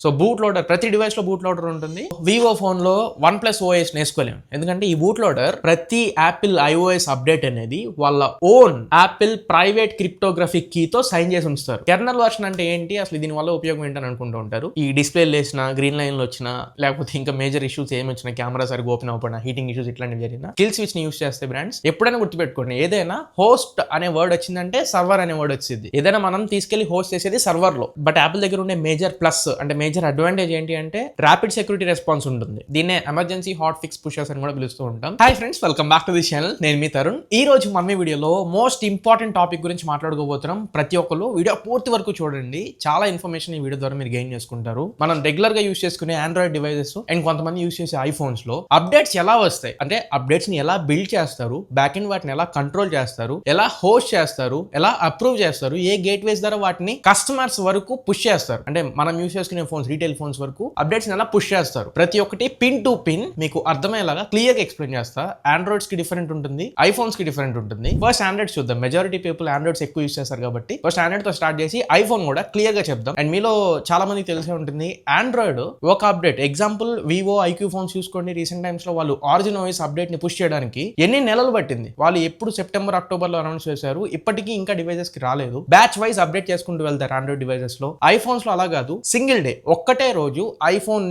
So boot loader ప్రతి device లో boot loader ఉంటుంది. వివో ఫోన్ లో OnePlus OS నేర్చుకోలేము, ఎందుకంటే ఈ బూట్ లోడర్ ప్రతి యాపిల్ iOS అప్డేట్ అనేది వాళ్ళ ఓన్ యాపిల్ ప్రైవేట్ క్రిప్టోగ్రఫిక్ కీ తో సైన్ చేసి ఉంచుతారు. కెర్నల్ వర్షన్ అంటే ఏంటి, అసలు దీని వల్ల ఉపయోగం ఏంటని అనుకుంటూ ఉంటారు. ఈ డిస్ప్లే లేసినా, గ్రీన్ లైన్ లో వచ్చినా, లేకపోతే ఇంకా మేజర్ ఇష్యూస్ ఏమి వచ్చినా, కెమెరా సరిగ్గా ఓపెన్ అవ్వకుండా, హీటింగ్ ఇష్యూస్ ఇట్లాంటివి జరిగినా కిల్ స్విచ్ ని యూస్ చేస్తే బ్రాండ్స్ ఎప్పుడైనా గుర్తుపెట్టుకోండి, ఏదైనా హోస్ట్ అనే వర్డ్ వచ్చిందంటే సర్వర్ అనే వర్డ్ వచ్చింది. ఏదైనా మనం తీసుకెళ్లి హోస్ట్ చేసేది సర్వర్ లో. బట్ యాపిల్ దగ్గర ఉండే మేజర్ ప్లస్ అంటే మేజర్ అడ్వాంటేజ్ ఏంటి అంటే ర్యాపిడ్ సెక్యూరిటీ రెస్పాన్స్ ఉంటుంది. దీన్నే ఎమర్జెన్సీ హాట్ ఫిక్స్ పుషర్స్ అని కూడా పిలుస్తూ ఉంటాం. Hi friends, welcome back to the channel. నేను మీ తరుణ్. ఈ రోజు మమ్మీ వీడియోలో మోస్ట్ ఇంపార్టెంట్ టాపిక్ గురించి మాట్లాడుకోబోతున్నాం. ప్రతి ఒక్కరు వీడియో పూర్తి వరకు చూడండి. చాలా ఇన్ఫర్మేషన్ ఈ వీడియో ద్వారా మీరు గెయిన్ చేసుకుంటారు. మనం రెగ్యులర్ గా యూస్ చేసుకునే ఆండ్రాయిడ్ డివైసెస్ అండ్ కొంతమంది యూస్ చేసే ఐఫోన్స్ లో అప్డేట్స్ ఎలా వస్తాయి, అంటే అప్డేట్స్ ని ఎలా బిల్డ్ చేస్తారు, బ్యాక్ ఎండ్ వాటిని ఎలా కంట్రోల్ చేస్తారు, ఎలా హోస్ట్ చేస్తారు, ఎలా అప్రూవ్ చేస్తారు, ఏ గేట్వేస్ ద్వారా వాటిని కస్టమర్స్ వరకు పుష్ చేస్తారు, అంటే మనం యూస్ చేసుకునే ఫోన్స్, రీటైల్ ఫోన్స్ వరకు అప్డేట్స్ ఎలా పుష్ చేస్తారు, ప్రతి ఒక్కటి పిన్ టు పిన్ మీకు అర్థమయ్యేలాగా క్లియర్ గా ఎక్స్ప్లెయిన్ చేస్తా. ఆండ్రాయిడ్స్ కి డిఫరెంట్ ఉంటుంది, ఐఫోన్స్ కి డిఫరెంట్ ఉంటుంది. ఫస్ట్ ఆండ్రాయిడ్స్ చూద్దాం. మెజారిటీ పీపుల్ ఆండ్రాయిడ్స్ ఎక్కువ యూస్ చేస్తారు కాబట్టి ఫస్ట్ ఆండ్రాయిడ్ తో స్టార్ట్ చేసి ఐఫోన్ కూడా క్లియర్ గా చెప్దాం. అండ్ మీలో చాలా మందికి తెలిసే ఉంటుంది, ఆండ్రాయిడ్ ఒక update, example Vivo iQOO phones చూసుకోండి. రీసెంట్ టైమ్స్ లో వాళ్ళు ఆరిజిన్ ఓఎస్ అప్డేట్ ని పుష్ చేయడానికి ఎన్ని నెలలు పట్టింది. వాళ్ళు ఎప్పుడు సెప్టెంబర్ అక్టోబర్ లో అనౌన్స్ చేశారు, ఇప్పటికీ ఇంకా డివైసెస్ కి రాలేదు. బ్యాచ్ వైజ్ అప్డేట్ చేసుకుంటూ వెళ్తారు ఆండ్రాయిడ్ డివైసెస్ లో. ఐఫోన్స్ లో అలా కాదు, సింగిల్ డే ఒక్కటే రోజు ఐఫోన్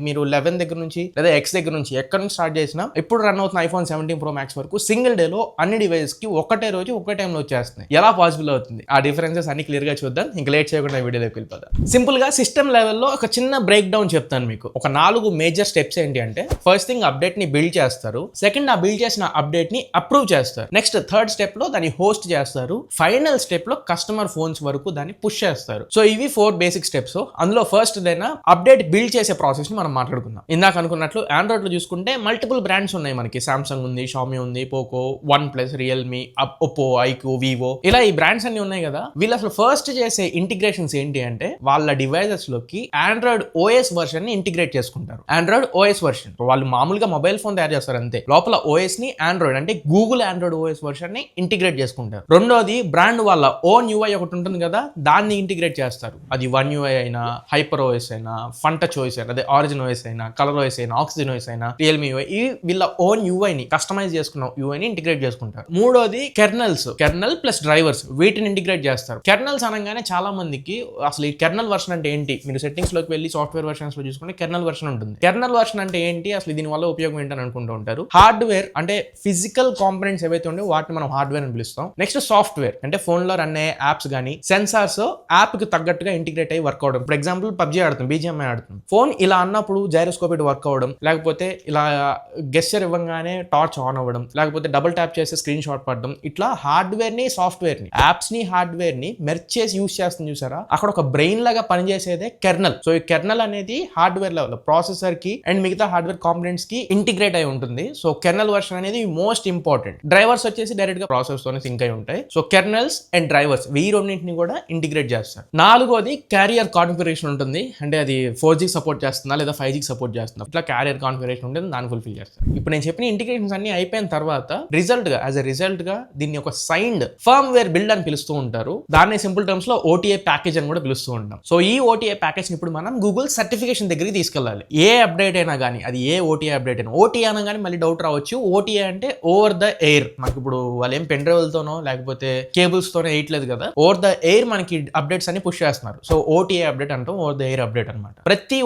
మీరు 11 దగ్గర నుంచి లేదా ఎక్స్ దగ్గర నుంచి ఎక్కడ నుంచి స్టార్ట్ చేసినా ఇప్పుడు రన్ అవుతున్న ఐఫోన్ 17 Pro Max వరకు సింగిల్ డే లో అన్ని డివైసెస్ కి ఒకటే రోజు ఒకే టైంలో వచ్చేస్తున్నాయి. ఎలా పాసిబుల్ అవుతుంది, ఆ డిఫరెన్సెస్ అన్ని క్లియర్ గా చూద్దాం. ఇంకా లేట్ చేయకుండా వీడియోలోకి వెళ్ళిపోదాం. సింపుల్ గా సిస్టమ్ లెవెల్లో ఒక చిన్న బ్రేక్ డౌన్ చెప్తాను మీకు. ఒక 4 మేజర్ స్టెప్స్ ఏంటి అంటే, ఫస్ట్ థింగ్ అప్డేట్ ని బిల్డ్ చేస్తారు, సెకండ్ ఆ బిల్డ్ చేసిన అప్డేట్ ని అప్రూవ్ చేస్తారు, నెక్స్ట్ థర్డ్ స్టెప్ లో దాన్ని హోస్ట్ చేస్తారు, ఫైనల్ స్టెప్ లో కస్టమర్ ఫోన్స్ వరకు దాన్ని పుష్ చేస్తారు. సో ఇవి 4 బేసిక్ స్టెప్స్. అందులో ఫస్ట్ దైనా అప్డేట్ బిల్డ్ చేసే ప్రాసెస్ ని మనం మాట్లాడుకుందాం. ఇందాక అనుకున్నట్లు ఆండ్రాయిడ్ లో చూసుకుంటే మల్టిపుల్ బ్రాండ్స్ ఉన్నాయి మనకి. సామ్సంగ్ ఉంది, షామీ ఉంది, Poco, OnePlus, Realme, Oppo, iQOO, Vivo, ఇలా ఈ బ్రాండ్స్ అన్ని ఉన్నాయి కదా. వీళ్ళు అసలు ఫస్ట్ చేసే ఇంటిగ్రేషన్స్ ఏంటి అంటే, వాళ్ళ డివైసెస్ లోకి ఆండ్రాయిడ్ ఓఎస్ వర్షన్ ని ఇంటిగ్రేట్ చేసుకుంటారు. ఆండ్రాయిడ్ ఓఎస్ వర్షన్ వాళ్ళు మామూలుగా మొబైల్ ఫోన్ తయారు చేస్తారు అంతే, లోపల ఓఎస్ ని ఆండ్రాయిడ్ అంటే గూగుల్ ఆండ్రాయిడ్ ఓఎస్ వర్షన్ ని ఇంటిగ్రేట్ చేసుకుంటారు. రెండోది బ్రాండ్ వాళ్ళ ఓన్ యూఐ ఒకటి ఉంటుంది కదా, దాన్ని ఇంటిగ్రేట్ చేస్తారు. అది వన్ యూఐ అయినా, హైపర్ ఓఎస్ అయినా, ఫన్ టచ్ ఓఎస్ అయినా, అదే ఆరిజిన్ ఓఎస్ అయినా, కలర్ ఓఎస్ అయినా, ఆక్సిజన్ ఓఎస్ అయినా, రియల్మీ యూఐ, ఈ వీళ్ళ ఓన్ యూఐ ని కస్టమైజ్ చేసుకున్న యూఐ ని ఇంటిగ్రేట్ చేసుకుంటారు. మూడోది కెర్నల్ ప్లస్ డ్రైవర్స్, వీటిని ఇంటిగ్రేట్ చేస్తారు. కెర్నల్స్ అనగానే చాలా మందికి అసలు ఈ కెర్నల్ వర్షన్ అంటే ఏంటి, మీరు సెట్టింగ్స్ లోకి వెళ్ళి సాఫ్ట్వేర్ వర్షన్స్ లో చూసుకుంటే కెర్నల్ వర్షన్ ఉంటుంది. కెర్నల్ వర్షన్ అంటే ఏంటి, అసలు దీని వల్ల ఉపయోగం ఏంటని అనుకుంటూ ఉంటారు. హార్డ్వేర్ అంటే ఫిజికల్ కాంపోనెంట్స్ ఏవైతే ఉండో వాటిని మనం హార్డ్వేర్ అని పిలుస్తాం. నెక్స్ట్ సాఫ్ట్వేర్ అంటే ఫోన్ లో రన్ అయ్యే యాప్స్ కానీ సెన్సార్స్ యాప్ కి తగ్గట్టుగా ఇంటిగ్రేట్ అయ్యి వర్క్ అవడం. ఫర్ ఎగ్జాంపుల్ పబ్జీ ఆడుతుంది, బీజిఎంఐ ఆడుతుంది, ఫోన్ ఇలా అన్నప్పుడు జైరోస్కోప్ ఇటు వర్క్ అవ్వడం, లేకపోతే ఇలా గెస్చర్ ఇవ్వగానే టార్చ్ ఆన్ అవ్వడం, లేకపోతే డబుల్ ట్యాప్ చేస్తే స్క్రీన్ షాట్ పడడం, ఇట్లా హార్డ్వేర్ ని సాఫ్ట్వేర్ ని, యాప్స్ ని హార్డ్వేర్ ని మెర్జ్ చేసి యూస్ చేస్తుంది చూసారా, అక్కడ ఒక బ్రెయిన్ లాగా పనిచేసేదే కెర్నల్. సో ఈ కెర్నల్ అనేది హార్డ్వేర్ లెవెల్ ప్రాసెసర్ కి అండ్ మిగతా హార్డ్వేర్ కాంపోనెంట్స్ కి ఇంటిగ్రేట్ అయి ఉంటుంది. సో కెర్నల్ వర్షన్ అనేది మోస్ట్ ఇంపార్టెంట్. డ్రైవర్స్ వచ్చేసి డైరెక్ట్ గా ప్రాసెస్ తోనే సింక్ అయి ఉంటాయి. సో కెర్నల్స్ అండ్ డ్రైవర్స్ ఈ రెండింటిని కూడా ఇంటిగ్రేట్ చేస్తారు. నాలుగోది క్యారియర్ కాన్ఫిగరేషన్ ఉంటుంది, అంటే అది 4G సపోర్ట్ చేస్తుందా లేదా 5G సపోర్ట్ చేస్తుందా, ఇట్లా క్యారియర్ కాన్ఫిగరేషన్ ఉంటుంది, దాన్ని ఫుల్ఫిల్ చేస్తారు. ఇప్పుడు నేను చెప్పిన ఇంటిగ్రేషన్స్ అన్ని అయిపోయిన తర్వాత రిజల్ట్ గా దీన్ని ఒక సైన్డ్ ఫర్మ్వేర్ బిల్డ్ అని పిలుస్తూ ఉంటారు. దాన్ని సింపుల్ టర్మ్స్ లో OTA ప్యాకేజ్ అని కూడా పిలుస్తూ ఉంటాం. సో ఈ OTA ప్యాకేజ్ ఇప్పుడు మనం గూగుల్ సర్టిఫికేషన్ దగ్గరికి తీసుకెళ్ళాలి. ఏ అప్డేట్ అయినా కానీ, అది ఏ OTA అప్డేట్ అయినా, OTA అనగానే మళ్ళీ డౌట్ రావచ్చు, OTA అంటే ఓవర్ ద ఎయిర్. మనకి ఇప్పుడు వాళ్ళు ఏం పెన్ డ్రైవ్ తోనో లేకపోతే కేబుల్స్ తోనో వేయట్లేదు కదా, ఓవర్ ద ఎయిర్ మనకి అప్డేట్స్ అన్ని పుష్ చేస్తున్నారు. సో OTA అప్డేట్ అంటాం, ఓవర్ ద ఎయిర్ అప్డేట్ అనమాట. ప్రతి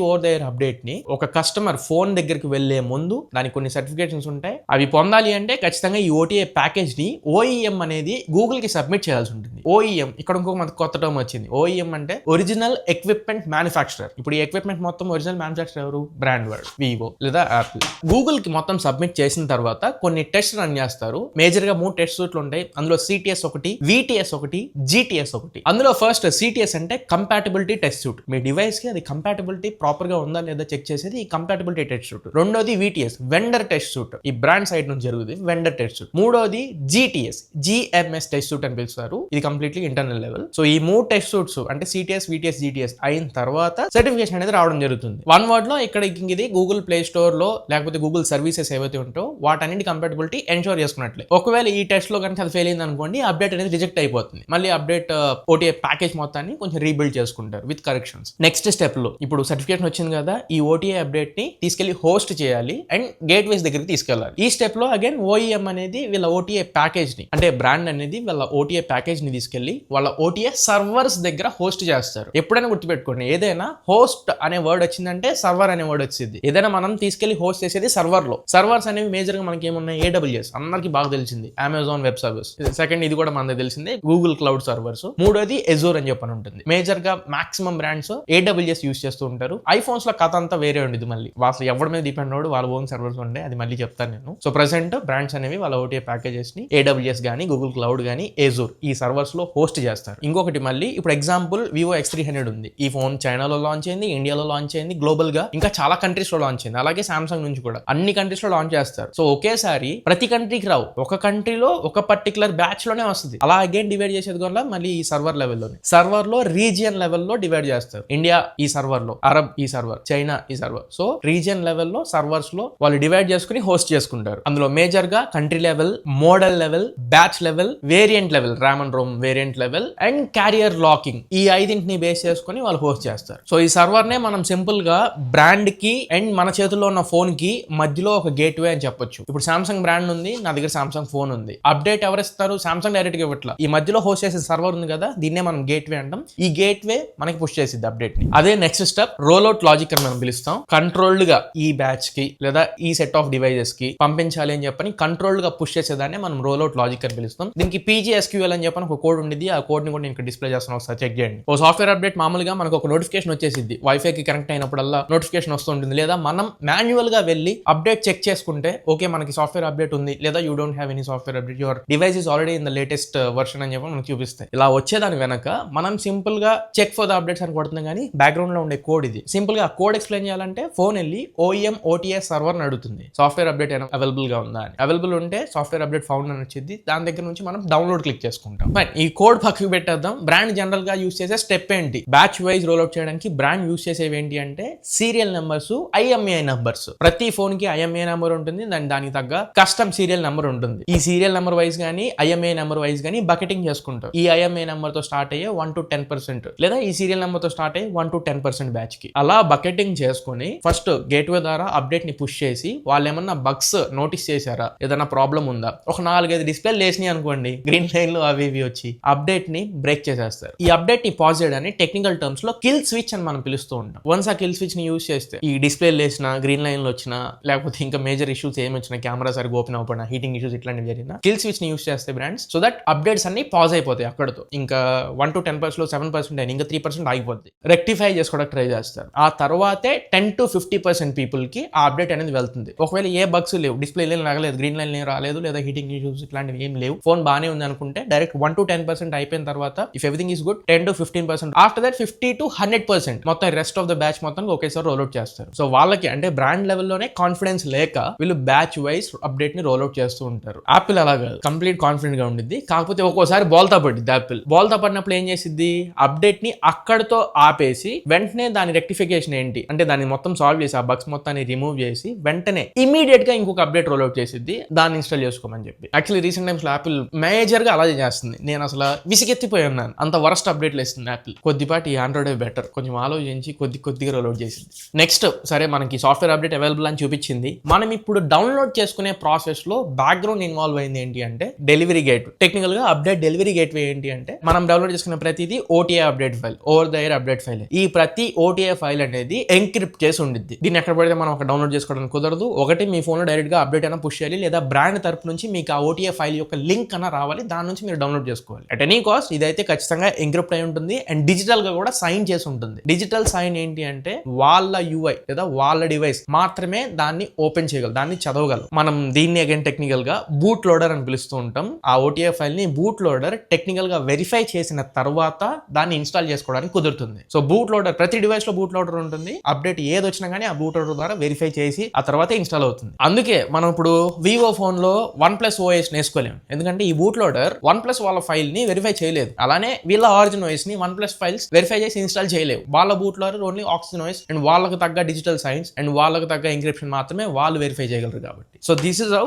ఓవర్ ద ఎయిర్ అప్డేట్ ని ఒక కస్టమర్ ఫోన్ దగ్గరికి వెళ్లే ముందు దానికి కొన్ని సర్టిఫికేషన్స్ ఉంటాయి. అవి పొందాలి అంటే ఖచ్చితంగా ఈ OTA ప్యాకేజ్ ని OEM అనేది గూగుల్ కి సబ్మిట్ చేయాల్సి ఉంటుంది. OEM ఇక్కడ ఇంకొక మనకు కొత్త టర్మ్ వచ్చింది. OEM అంటే ఒరిజినల్ ఎక్విప్మెంట్ మ్యానుఫ్యాక్చరర్. ఇప్పుడు ఈ ఎక్విప్మెంట్ మొత్తం ఒరిజినల్ మ్యానుఫ్యాక్చరర్ ఎవరు, బ్రాండ్ వాడు, వివో లేదా యాపిల్. గూగుల్ కి మొత్తం సబ్మిట్ చేసిన తర్వాత కొన్ని టెస్ట్ రన్ చేస్తారు. మేజర్ గా 3 టెస్ట్ సూట్లు ఉంటాయి. అందులో CTS ఒకటి, VTS ఒకటి, GTS ఒకటి. అందులో ఫస్ట్ CTS అంటే కంపాటబిలిటీ టెస్ట్ సూట్. మీ డివైస్ కి అది కంపాటబిలిటీ ప్రాపర్ గా ఉందా లేదా చెక్ చేసేది ఈ కంపాటబిలిటీ టెస్ట్ సూట్. రెండోది VTS వెండర్ టెస్ట్ సూట్, ఈ బ్రాండ్ సైడ్ నుంచి జరుగుతుంది వెండర్ టెస్ట్ సూట్. మూడోది GMS టెస్ట్ సూట్ అని పిలుస్తారు, ఇది కంప్లీట్లీ ఇంటర్నల్ లెవెల్. సో ఈ 3 టెస్ట్ సూట్స్ అంటే CTS, VTS, GTS అయిన తర్వాత సర్టిఫికేషన్ అనేది రావడం జరుగుతుంది. వన్ వర్డ్ లో ఇక్కడ ఇది గూగుల్ ప్లే స్టోర్ లో లేకపోతే గూగుల్ సర్వీసెస్ ఏవైతే ఉంటాయో వాటన్నిటి కంపాటబిలిటీ ఎన్షోర్ చేసుకున్నట్లే. ఒకవేళ ఈ టెస్ట్ లో కనుక అది ఫెయిల్ అయింది అనుకోండి, అప్డేట్ అనేది రిజెక్ట్ అయిపోతుంది. మళ్ళీ అప్డేట్ OTA ప్యాకేజ్ మొత్తాన్ని కొంచెం రీబిల్డ్ చేసుకుంటారు విత్ కరెక్షన్స్. నెక్స్ట్ స్టెప్ లో ఇప్పుడు సర్టిఫికేషన్ వచ్చింది కదా, ఈ ఓటీఏ అప్డేట్ ని తీసుకెళ్లి హోస్ట్ చేయాలి అండ్ గేట్వేస్ దగ్గరికి తీసుకెళ్ళాలి. ఈ స్టెప్ లో అగైన్ ఓఈఎం అనేది వీళ్ళ ఓటీఏ ప్యాకేజ్ ని, అంటే బ్రాండ్ అనేది వీళ్ళ ఓటీఏ ప్యాకేజ్ ని తీసుకెళ్లి వాళ్ళ ఓటీఏ సర్వర్స్ దగ్గర హోస్ట్ చేస్తారు. ఎప్పుడైనా గుర్తుపెట్టుకోండి, ఏదైనా హోస్ట్ అనే వర్డ్ వచ్చిందంటే సర్వర్ అనే వర్డ్ వచ్చింది. ఏదైనా మనం తీసుకెళ్లి హోస్ట్ చేసేది సర్వర్ లో. సర్వర్స్ అనేవి మేజర్ గా మనకి ఏమున్నాయి, AWS అందరికి బాగా తెలిసింది, అమెజాన్ వెబ్ సర్వీస్. సెకండ్ ఇది కూడా మనకి తెలిసిందే, గూగుల్ క్లౌడ్ సర్వర్స్. మూడోది ఎజూర్ అని చెప్పని ఉంటుంది. మేజర్ గా మాక్సిమం బ్రాండ్స్ AWS యూస్ చేస్తూ ఉంటారు. ఐఫోన్స్ లో కథ అంతా వేరే ఉండేది. మళ్ళీ అసలు ఎవరి మీద డిపెండ్ అవ్వడు, వాళ్ళ ఓన్ సర్వర్స్ ఉండే, అది మళ్ళీ చెప్తాను నేను. సో ప్రెసెంట్ బ్రాండ్స్ అనేవి వాళ్ళ ఓటీఏ ప్యాకేజెస్ ని AWS గానీ, గూగుల్ క్లౌడ్ గానీ, ఎజూర్ ఈ సర్వర్స్ లో హోస్ట్ చేస్తారు. ఇంకొకటి మళ్ళీ ఇప్పుడు ఎగ్జాంపుల్ వివో X300 ఉంది. ఈ ఫోన్ చైనాలో లాంచ్ అయింది, ఇండియాలో లాంచ్ అయింది, గ్లోబల్ గా ఇంకా చాలా కంట్రీస్ లో లాంచ్ అయింది. అలాగే సామ్సంగ్ నుంచి కూడా అన్ని కంట్రీస్ లో లాంచ్ చేస్తారు. సో ఒకేసారి ప్రతి కంట్రీకి రావు, ఒక కంట్రీలో ఒక పర్టికులర్ బ్యాచ్ లోనే వస్తుంది. అలా అగైన్ డివైడ్ చేసేది కూడా మళ్ళీ ఈ సర్వర్ లెవెల్లోనే. సర్వర్ లో రీజియన్ లెవెల్లో డివైడ్ చేస్తారు. ఇండియా ఈ సర్వర్ లో, అరబ్ ఈ సర్వర్, చైనా ఈ సర్వర్. సో రీజియన్ లెవెల్లో సర్వర్స్ లో వాళ్ళు డివైడ్ చేసుకుని హోస్ట్ చేసుకుంటారు. అందులో మేజర్ గా country level, model level, batch level, variant level, RAM and Rome variant level and carrier locking, ఈ ఐదింటిని బేస్ చేసుకుని వాళ్ళు హోస్ట్ చేస్తారు. సో ఈ సర్వర్ నే మనం సింపుల్ గా బ్రాండ్ కి అండ్ మన చేతుల్లో ఉన్న ఫోన్ కి మధ్యలో ఒక గేట్వే అని చెప్పొచ్చు. ఇప్పుడు సామ్సంగ్ బ్రాండ్ ఉంది, నా దగ్గర సామ్సంగ్ ఫోన్ ఉంది. అప్డేట్ ఎవరు ఇస్తారు, సామ్సంగ్ డైరెక్ట్ గా ఇవ్వట్లా. ఈ మధ్యలో హోస్ట్ చేసే సర్వర్ ఉంది కదా, దీన్నే మనం గేట్వే అంటాం. ఈ గేట్వే మనకి పుష్ చేసిద్ది అప్డేట్ ని. అదే నెక్స్ట్ స్టెప్ రోల్అవుట్ లాజిక్ అని మనం పిలుస్తాం. కంట్రోల్డ్ గా ఈ బ్యాచ్ కి లేదా ఈ సెట్ ఆఫ్ డివైజెస్ కి పంపించాలి అని చెప్పని కంట్రోల్డ్ గా పుష్ చేసేదాన్ని మనం రోల్అవుట్ లాజిక్ అని పిలుస్తాం. దీనికి PGSQL అని చెప్పని ఒక కోడ్ ఉండేది. ఆ కోడ్ ని కూడా నేను డిస్ప్లే చేస్తాను, ఒకసారి చెక్ చేయండి. ఓ సాఫ్ట్వేర్ అప్డేట్ మామూలుగా మనకు ఒక నోటిఫికేషన్ వచ్చేసింది, వైఫై కి కనెక్ట్ అయినప్పుడల్లా నోటిఫికేషన్ వస్తుంటుంది. లేదా మనం మాన్యువల్ గా వెళ్ళి అప్డేట్ చెక్ చేసుకుంటే ఓకే మనకి సాఫ్ట్వేర్ అప్డేట్ ఉంది, లేదా you don't have any software update, your device is already in the latest version అని చెప్పి మనకు చూపిస్తాయి. ఇలా వచ్చేదాని వెనక మనం సింపుల్ గా చెక్ ఫర్ ద అప్డేట్స్ అని కొడుతున్నాం, కానీ బ్యాక్గ్రౌండ్ లో ఉండే కోడ్ ఇది. సింపుల్ గా ఆ కోడ్ ఎక్స్ప్లెయిన్ చేయాలంటే ఫోన్ వెళ్ళి OEM OTA సర్వర్ అడుగుతుంది, సాఫ్ట్వేర్ అప్డేట్ అవైలబుల్ గా ఉందా అని. అవైలబుల్ ఉంటే సాఫ్ట్వేర్ అప్డేట్ ఫౌండ్ అని వచ్చింది. దాని దగ్గర నుంచి మనం డౌన్లోడ్ క్లిక్ చేసుకుంటాం. ఈ కోడ్ పక్కకు పెట్టేద్దాం. బ్రాండ్ జనరల్ గా యూస్ చేసే స్టెప్ ఏంటి, బ్యాచ్ వైజ్ రోల్అవుట్ చేయడానికి బ్రాండ్ యూస్ చేసేవి ఏంటి అంటే సీరియల్ నెంబర్స్, IMEI నెంబర్స్. ప్రతి ఫోన్ కి IMEI నెంబర్ ఉంటుంది, దానికి తగ్గ కస్టమ్ సీరియల్ నెంబర్ ఉంటుంది. ఈ సీరియల్ నెంబర్ వైజ్ గానీ IMEI నెంబర్ వైజ్ గానీ బకెటింగ్ చేసుకుంటాం. ఈ IMEI నెంబర్ తో స్టార్ట్ అయ్యే 1 to 10% లేదా ఈ సీరియల్ నెంబర్ తో స్టార్ట్ అయ్యే 1 to 10% బ్యాచ్ కి అలా బకెటింగ్ చేసుకుని ఫస్ట్ గేట్వే ద్వారా అప్డేట్ ని పుష్ చేసి వాళ్ళు ఏమన్నా బగ్స్ నోటీస్ చేశారా, ఏదైనా ప్రాబ్లం ఉందా, ఒక 4-5 డిస్ప్లే లేసినాయి అనుకోండి, గ్రీన్ లైన్ లో అవి వచ్చి అప్డేట్ ని బ్రేక్ చేసేస్తారు. ఈ అప్డేట్ ని పాజ్ చేయడానికి టెక్నికల్ టర్మ్స్ లో కిల్ స్విచ్ అని మనం పిలుస్తూ ఉంటాం. వన్స్ ఆ కిల్ స్విచ్ ని యూస్ చేస్తే ఈ డిస్ప్లే లేసినా, గ్రీన్ లైన్ లో వచ్చినా, లేకపోతే ఇంకా మేజర్ ఇష్యూస్ ఏమి వచ్చినా, కెమెరా సరిగ్గా ఓపెన్ అవ్వకుండా, హీటింగ్ ఇష్యూస్ ఇట్లాంటివి జరిగినా కిల్ స్విచ్ ని యూస్ చేస్తే బ్రాండ్స్, సో దట్ అప్డేట్స్ అన్ని పాజ్ అయిపోతాయి అక్కడతో. ఇంకా 1 to 10% లో 7% అయినా ఇంకా 3% ఆగిపోద్ది. రెక్టిఫై చేసుకోవడానికి ట్రై చేస్తారు. ఆ తర్వాతే 10 to 50% పీపుల్ కి ఆ అప్డేట్ అనేది వెళ్తుంది. ఒకవేళ ఏ బగ్స్ లేవు, డిస్ప్లే రాలేదు, గ్రీన్ లైన్ రాలేదు, లేదా హీటింగ్ ఇష్యూస్ ఇట్లాంటివి ఏం లేవు, ఫోన్ బానే ఉంది అనుకుంటే డైరెక్ట్ 1 to 10% అయిపోయిన తర్వాత if everything is good 10 to 15%, after that 50 to 100% మొత్తం రెస్ట్ ఆఫ్ ద బ్యాచ్ మొత్తం ఒకేసారి రోల్అవుట్ చేస్తారు. సో వాళ్ళకి అంటే బ్రాండ్ లెవెల్లోనే కాన్ఫిడెన్స్ లేక వీళ్ళు బ్యాచ్ వైజ్ అప్డేట్ ని రోల్అవుట్ చేస్తూ ఉంటారు. యాపిల్ అలా కాదు, కంప్లీట్ కాన్ఫిడెంట్ గా ఉండిద్ది. కాకపోతే ఒక్కోసారి బోల్తా పడిద్ది. యాపిల్ బోల్తా పడినప్పుడు ఏం చేసిద్ది, అప్డేట్ ని అక్కడతో ఆపేసి వెంటనే దాని రెక్టిఫికేషన్ ఏంటి అంటే దాన్ని మొత్తం సాల్వ్ చేసి ఆ బగ్స్ మొత్తాన్ని రిమూవ్ చేసి వెంటనే ఇమీడియట్ గా ఇంకొక అప్డేట్ రోల్అవుట్ చేసిద్ది, దాన్ని ఇన్స్టాల్ చేసుకోమని చెప్పి. యాక్చువల్లీ రీసెంట్ టైమ్స్ లో యాపిల్ మేజర్ గా అలాగే చేస్తుంది. నేను అసలు విసిగెత్తిపోయి ఉన్నాను, అంత వరస్ట్ అప్డేట్లు ఇస్తుంది యాపిల్. కొద్దిపాటి ఆండ్రాయిడ్ బెటర్, కొంచెం ఆలోచించి కొద్దిగా రోల్అవుట్ చేసింది. నెక్స్ట్ సరే మనకి సాఫ్ట్వేర్ అప్డేట్ అవైలబుల్ అని చూపించింది. మనం ఇప్పుడు డౌన్లోడ్ చేసుకునే ప్రాసెస్ లో బ్యాక్గ్రౌండ్ ఇన్వాల్వ్ అయింది ఏంటి అంటే డెలివరీ గేట్. టెక్నికల్ గా అప్డేట్ డెలివరీ గేట్వే ఏంటి అంటే మనం డౌన్లోడ్ చేసుకునే ప్రతిదీ OTA update file, over the air update file. ఈ ప్రతి OTA ఫైల్ అనేది ఎన్క్రిప్ట్ చేసి ఉండిద్ది. దీన్ని ఎక్కడ పడితే మనం ఒక డౌన్లోడ్ చేసుకోవడానికి కుదరదు. ఒకటి మీ ఫోన్ లో డైరెక్ట్ గా అప్డేట్ అయినా పుష్ చేయాలి, లేదా బ్రాండ్ తరపు నుంచి మీకు ఆ OTA ఫైల్ యొక్క లింక్ అన్న రావాలి, దాని నుంచి మీరు డౌన్లోడ్ చేసుకోవాలి. అట్ ఎనీ కాస్ట్ ఇదైతే ఖచ్చితంగా ఎన్క్రిప్ట్ అయి ఉంటుంది అండ్ డిజిటల్ గా కూడా సైన్ చేసి ఉంటుంది. డిజిటల్ సైన్ ఏంటి అంటే వాళ్ళ UI లేదా వాళ్ళ డివైస్ మాత్రమే దాన్ని ఓపెన్ చేయగలరు, దాన్ని చదవగలరు. మనం దీన్ని అగైన్ టెక్నికల్ గా బూట్ లోడర్ అని పిలుస్తూ ఉంటాం. ఆ OTA ఫైల్ ని బూట్ లోడర్ టెక్నికల్ గా వెరిఫై చేసిన తర్వాత దాన్ని ఇన్స్టాల్ చేసుకోవడానికి కుదురుతుంది. సో బూట్ లోడర్ ప్రతి డివైస్ లో బూట్ లోడర్ ఉంటుంది. అప్డేట్ ఏది వచ్చినా కానీ ఆ బూట్ లోడర్ ద్వారా వెరిఫై చేసి ఆ తర్వాత ఇన్స్టాల్ అవుతుంది. అందుకే మనం ఇప్పుడు వివో ఫోన్ లో OnePlus OS నేర్చుకోలేము, ఎందుకంటే ఈ బూట్ లోడర్ OnePlus వాళ్ళ ఫైల్ ని వెరిఫై చేయలేదు. అలానే వీళ్ళ ఆరిజిన్ OS ని OnePlus ఫైల్స్ వెరిఫై చేసి ఇన్స్టాల్ చేయలేవు. వాళ్ళ boot loader only Oxygen OS and వాళ్ళకు తగ్గ డిజిటల్ సైన్స్ అండ్ వాళ్ళకు తగ్గ ఎన్క్రిప్షన్ మాత్రమే వాళ్ళు వెరిఫై చేయగలరు. కాబట్టి సో దిస్ ఇస్ హౌ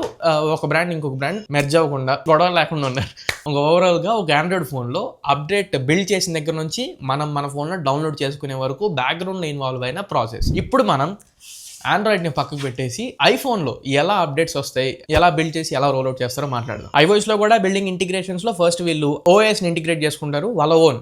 ఒక బ్రాండ్ ఇంకొక బ్రాండ్ మెర్జ్ అవ్వకుండా గొడవ లేకుండా ఉన్నారు. ఓవరాల్ గా ఒక ఆండ్రాయిడ్ ఫోన్ లో అప్డేట్ బిల్డ్ చేసిన దగ్గర నుంచి మనం మన ఫోన్లో డౌన్లోడ్ చేసుకునే వరకు బ్యాక్గ్రౌండ్లో ఇన్వాల్వ్ అయిన ప్రాసెస్. ఇప్పుడు మనం ఆండ్రాయిడ్ని పక్కకు పెట్టేసి ఐఫోన్లో ఎలా అప్డేట్స్ వస్తాయి, ఎలా బిల్డ్ చేసి ఎలా రోల్అవుట్ చేస్తారో మాట్లాడదాం. iOSలో కూడా బిల్డింగ్ ఇంటిగ్రేషన్స్లో ఫస్ట్ వీళ్ళు ఓఎస్ని ఇంటిగ్రేట్ చేసుకుంటారు, వాళ్ళ ఓన్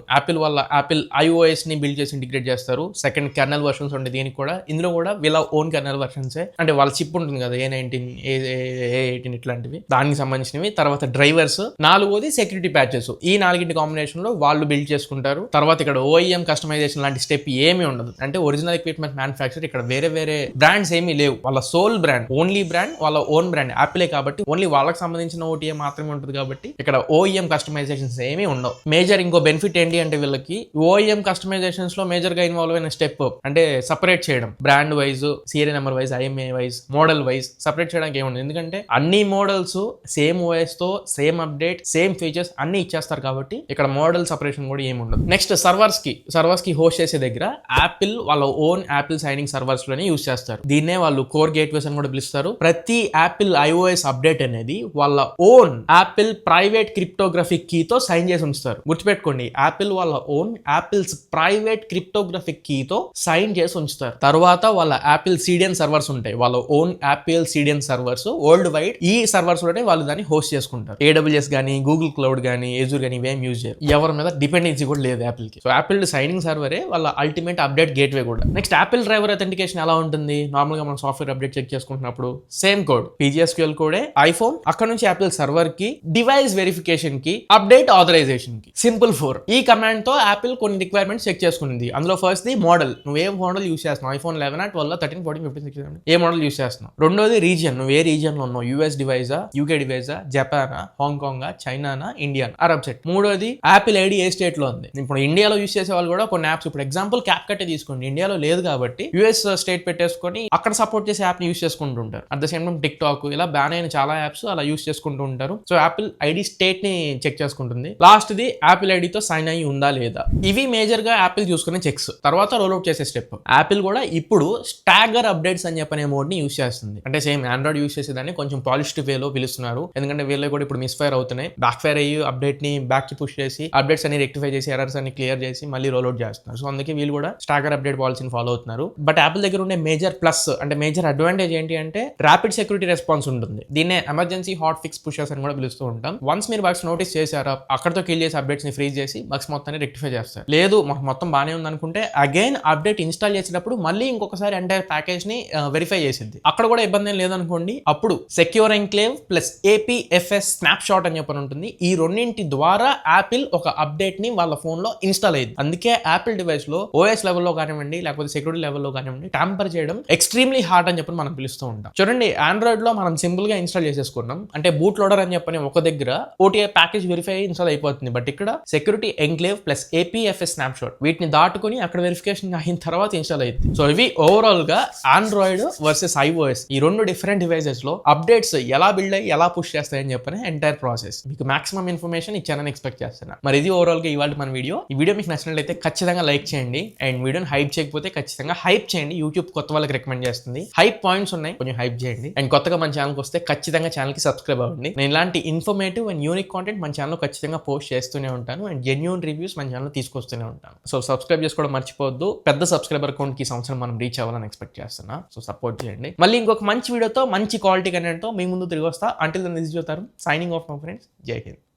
యాపిల్ iOSని బిల్డ్ చేసి ఇంటిగ్రేట్ చేస్తారు. సెకండ్ కెర్నల్ వర్షన్స్ ఉంటాయి దీనికి కూడా, ఇందులో కూడా వీళ్ళ ఓన్ కెర్నల్ వర్షన్సే, అంటే వాళ్ళ చిప్ ఉంటుంది కదా A19 A18 ఇట్లాంటివి, దానికి సంబంధించినవి. తర్వాత డ్రైవర్స్, నాలుగోది సెక్యూరిటీ ప్యాచెస్. ఈ నాలుగింటి కాంబినేషన్లో వాళ్ళు బిల్డ్ చేసుకుంటారు. తర్వాత ఇక్కడ OEM కస్టమైజేషన్ లాంటి స్టెప్ ఏమీ ఉండదు, అంటే ఒరిజినల్ ఎక్విప్మెంట్ మ్యానుఫ్యాక్చర్ ఇక్కడ వేరే బ్రాండ్స్ ఏమీ లేవు, వాళ్ళ సోల్ బ్రాండ్, ఓన్లీ బ్రాండ్, వాళ్ళ ఓన్ బ్రాండ్ యాపిలే కాబట్టి ఓన్లీ వాళ్ళకి సంబంధించిన OTA మాత్రమే ఉంటుంది కాబట్టి ఇక్కడ OEM కస్టమైజేషన్స్ ఏమీ ఉండవు. మేజర్ ఇంకో బెనిఫిట్ ఏంటి అంటే వీళ్ళకి OEM కస్టమైజేషన్స్ లో మేజర్ గా ఇన్వాల్వ్ అయిన స్టెప్ అంటే సపరేట్ చేయడం, brand wise, serial number wise, IMEI wise, model wise separate చేయడానికి ఏముండదు. ఎందుకంటే అన్ని మోడల్స్ సేమ్ OS తో సేమ్ అప్డేట్, సేమ్ ఫీచర్స్ అన్ని ఇచ్చేస్తారు కాబట్టి ఇక్కడ మోడల్ సపరేషన్ కూడా ఏమి ఉండదు. నెక్స్ట్ సర్వర్స్ కి హోస్ట్ చేసే దగ్గర యాపిల్ వాళ్ళ ఓన్ యాపిల్ సైనింగ్ సర్వర్స్ లోనే యూస్ చేస్తారు. దీన్నే వాళ్ళు కోర్ గేట్వేస్ అని కూడా పిలుస్తారు. ప్రతి యాపిల్ iOS అప్డేట్ అనేది వాళ్ళ ఓన్ యాపిల్ ప్రైవేట్ క్రిప్టోగ్రఫిక్ కీతో సైన్ చేసి ఉంచుతారు. గుర్తుపెట్టుకోండి, యాపిల్ వాళ్ళ ఓన్ యాపిల్స్ ప్రైవేట్ క్రిప్టోగ్రఫిక్ కీతో సైన్ చేసి ఉంచుతారు. తర్వాత వాళ్ళ యాపిల్ CDN సర్వర్స్ ఉంటాయి, వాళ్ళ own Apple CDN servers world wide. ఈ సర్వర్స్ లోనే వాళ్ళు దాన్ని హోస్ట్ చేసుకుంటారు. AWS కానీ, గూగుల్ క్లౌడ్ కానీ, Azure కానీ ఇవేం యూజ్ చేయరు. ఎవరి మీద డిపెండెన్సీ కూడా లేదు యాపిల్ కి. సో యాపిల్ సైనింగ్ సర్వరే వాళ్ళ అల్టిమేట్ అప్డేట్ గేట్వే కూడా. నెక్స్ట్ యాపిల్ డ్రైవర్ అథెంటికేషన్ ఎలా ఉంటుంది? నార్మల్ గా మనం సాఫ్ట్వేర్ అప్డేట్ చెక్ చేసుకుంటున్నప్పుడు సేమ్ కోడ్, PGSQL కోడే, ఐఫోన్, అక్కడ నుంచి యాపిల్ సర్వర్ కి, డివైస్ వెరిఫికేషన్ కి, అప్డేట్ ఆథరైజేషన్ కి, సింపుల్ 4. ఈ కమాండ్ తో యాపిల్ కొన్ని రిక్వైర్మెంట్స్ చెక్ చేసుకుంది. అందులో ఫస్ట్ ది మోడల్, నువ్వు ఏ మోడల్ యూస్ చేస్తున్నావు, ఐఫోన్ 11, 12, 13, 14, 15, 16 ఏ మోడల్ యూస్ చేస్తున్నావు. రెండోది రీజియన్, నువ్వు ఏ రీజియన్ లో ఉన్నావు, US డివైజా, UK డివైజా, జపానా, హాంకాంగ్, చైనానా, ఇండియా, అరబ్ సెట్. మూడోది యాపిల్ ఐడి ఏ స్టేట్ లో ఉంది. ఇప్పుడు ఇండియాలో యూస్ చేసే వాళ్ళు కూడా కొన్ని యాప్స్, ఇప్పుడు ఎగ్జాంపుల్ CapCut తీసుకోండి, ఇండియాలో లేదు కాబట్టి US స్టేట్ పెట్టేసుకొని అక్కడ సపోర్ట్ చేసే యాప్ ని యూస్ చేసుకుంటూ ఉంటారు. At the same time TikTok, ఇలా బ్యాన్ అయిన చాలా యాప్స్ అలా యూస్ చేసుకుంటూ ఉంటారు. సో యాపిల్ ఐడి స్టేట్ ని చెక్ చేసుకుంటుంది. లాస్ట్ ది యాపిల్ ఐడితో సైన్ అయ్యి ఉందా లేదా. ఇవి మేజర్ గా యాపిల్ చూసుకునే చెక్స్. తర్వాత రోల్అవుట్ చేసే స్టెప్. యాపిల్ కూడా ఇప్పుడు స్టాగర్ అప్డేట్స్ అని చెప్పనే మోడ్ ని యూస్ చేస్తుంది. అంటే సేమ్ ఆండ్రాయిడ్ యూస్ చేసేదాన్ని కొంచెం పాలిష్డ్ వేలో పిలుస్తున్నారు. ఎందుకంటే వీళ్ళు కూడా ఇప్పుడు మిస్ఫైర్ అవుతున్నాయి, బ్యాక్ ఫైర్ అయ్యి అప్డేట్ ని బ్యాక్ కి పుష్ చేసి అప్డేట్స్ అన్ని రెక్టిఫై చేసి ఎర్రర్స్ అన్ని క్లియర్ చేసి మళ్ళీ రోల్అవుట్ చేస్తున్నారు. సో అందుకే వీళ్ళు కూడా స్టాగర్ అప్డేట్ పాలసీని ఫాలో అవుతున్నారు. బట్ యాపిల్ దగ్గర ఉండే మేజర్ ప్లస్ అంటే మేజర్ అడ్వాంటేజ్ ఏంటి అంటే ర్యాపిడ్ సెక్యూరిటీ రెస్పాన్స్ ఉంటుంది. దీన్నే ఎమర్జెన్సీ హాట్ ఫిక్స్ పుషర్స్ అని కూడా పిలుస్తూ ఉంటాం. వన్స్ మీరు బగ్స్ నోటీస్ చేశారా, అక్కడతో కిల్ చేసి అప్డేట్స్ ని ఫ్రీజ్ చేసి బగ్స్ మొత్తాన్ని రెక్టిఫై చేస్తారు. లేదు మాకు మొత్తం బాగానే ఉంది అనుకుంటే అగైన్ అప్డేట్ ఇన్స్టాల్ చేసేటప్పుడు మళ్ళీ ఇంకొకసారి ఎంటైర్ ప్యాకేజ్ ని వెరిఫై చేసింది. అక్కడ కూడా ఇబ్బంది ఏం లేదనుకోండి, అప్పుడు secure enclave plus APFS snap shot అని చెప్పని ఉంటుంది. ఈ రెండింటి ద్వారా యాపిల్ ఒక అప్డేట్ ని వాళ్ళ ఫోన్ లో ఇన్స్టాల్ అయ్యింది. అందుకే యాపిల్ డివైస్ లో OS లెవెల్లో కానివ్వండి లేకపోతే సెక్యూరిటీ లెవెల్లో కానివ్వండి ట్యాంపర్ చేయడం ఎక్స్ట్రీమ్లీ హార్డ్ అని చెప్పి మనం పిలుస్తూ ఉంటాం. చూడండి, ఆండ్రాయిడ్ లో మనం సింపుల్ గా ఇన్స్టాల్ చేసేసుకున్నాం, అంటే బూట్ లోడర్ అని చెప్పని ఒక దగ్గర OTA ప్యాకేజ్ వెరిఫై ఇన్స్టాల్ అయిపోతుంది. బట్ ఇక్కడ security enclave plus APFS snap shot వీటిని దాటుకుని అక్కడ వెరిఫికేషన్ అయిన తర్వాత ఇన్స్టాల్ అయింది. సో ఇవి ఓవరాల్ గా ఆండ్రాయిడ్ వర్సెస్ iOS ఈ రెండు డిఫరెంట్ డివైసెస్ లో అప్డేట్స్ ఎలా బిల్డ్ అయ్యి ఎలా పుష్ చేస్తాయని చెప్పని ఎంటైర్ ప్రాసెస్. మీకు మాక్సిమం ఇన్ఫర్మేషన్ ఇచ్చానని ఎక్స్పెక్ట్ చేస్తున్నా. మరి ఇది ఓవరాల్ గా ఇవాళ మన వీడియో. ఈ వీడియో మీకు నచ్చినట్లయితే ఖచ్చితంగా లైక్ చేయండి, అండ్ వీడియోని హైప్ చేయకపోతే ఖచ్చితంగా హైప్ చేయండి. యూట్యూబ్ కొత్త వాళ్ళకి రికమెండ్ చేస్తుంది. హైప్ పాయింట్స్ ఉన్నాయి, కొంచెం హైప్ చేయండి. అండ్ కొత్తగా మన ఛానల్కి వస్తే ఖచ్చితంగా ఛానల్ కి సబ్స్క్రైబ్ అవ్వండి. నేను ఇలాంటి ఇన్ఫర్మేటివ్ అండ్ యూనిక్ కాంటెంట్ మన ఛానల్ ఖచ్చితంగా పోస్ట్ చేస్తూనే ఉంటాను, అండ్ జెన్యూన్ రివ్యూస్ మన ఛానల్ తీసుకొస్తూనే ఉంటాను. సో సబ్స్క్రైబ్ చేసుకోవడం మర్చిపోవద్దు. పెద్ద సబ్స్క్రైబర్ అకౌంట్ కి సంవత్సరం మనం రీచ్ అవ్వాలని ఎక్స్పెక్ట్ చేస్తున్నా. సో సపోర్ట్ చేయండి. మళ్ళీ ఇంకొక మంచి వీడియోతో మంచి క్వాలిటీ కంటెంట్తో మీ ముందు తిరిగి వస్తా. Until then this is your Tarun signing off my friends. Jai Hind.